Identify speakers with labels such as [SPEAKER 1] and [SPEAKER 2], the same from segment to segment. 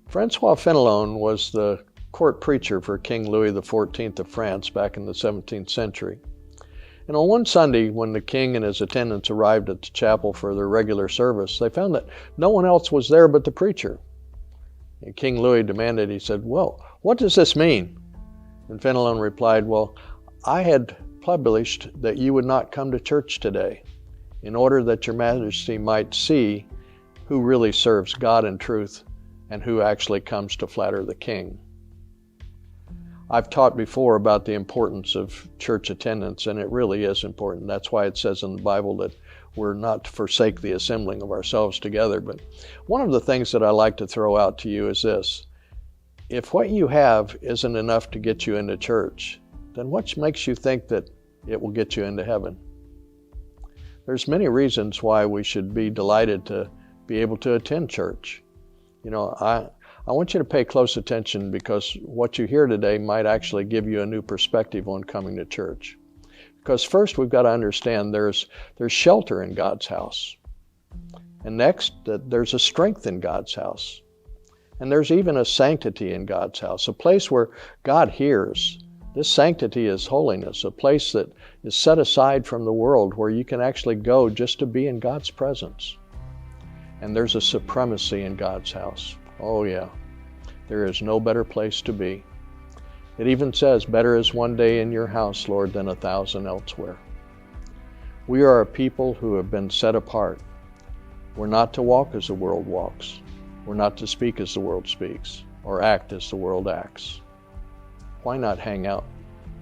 [SPEAKER 1] Francois Fenelon was the court preacher for King Louis XIV of France back in the 17th century. And on one Sunday, when the king and his attendants arrived at the chapel for their regular service, they found that no one else was there but the preacher. And King Louis demanded, he said, "Well, what does this mean?" And Fenelon replied, "Well, I had published that you would not come to church today, in order that your majesty might see who really serves God in truth and who actually comes to flatter the king." I've taught before about the importance of church attendance, and it really is important. That's why it says in the Bible that we're not to forsake the assembling of ourselves together. But one of the things that I like to throw out to you is this: if what you have isn't enough to get you into church, then what makes you think that it will get you into heaven? There's many reasons why we should be delighted to be able to attend church. You know, I want you to pay close attention, because what you hear today might actually give you a new perspective on coming to church. Because first, we've got to understand there's shelter in God's house. And next, that there's a strength in God's house. And there's even a sanctity in God's house, a place where God hears. This sanctity is holiness, a place that is set aside from the world where you can actually go just to be in God's presence. And there's a supremacy in God's house. Oh yeah, there is no better place to be. It even says, "Better is one day in your house, Lord, than 1,000 elsewhere." We are a people who have been set apart. We're not to walk as the world walks. We're not to speak as the world speaks, or act as the world acts. Why not hang out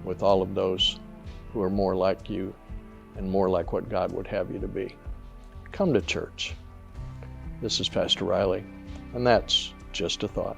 [SPEAKER 1] with all of those who are more like you and more like what God would have you to be? Come to church. This is Pastor Riley, and that's just a thought.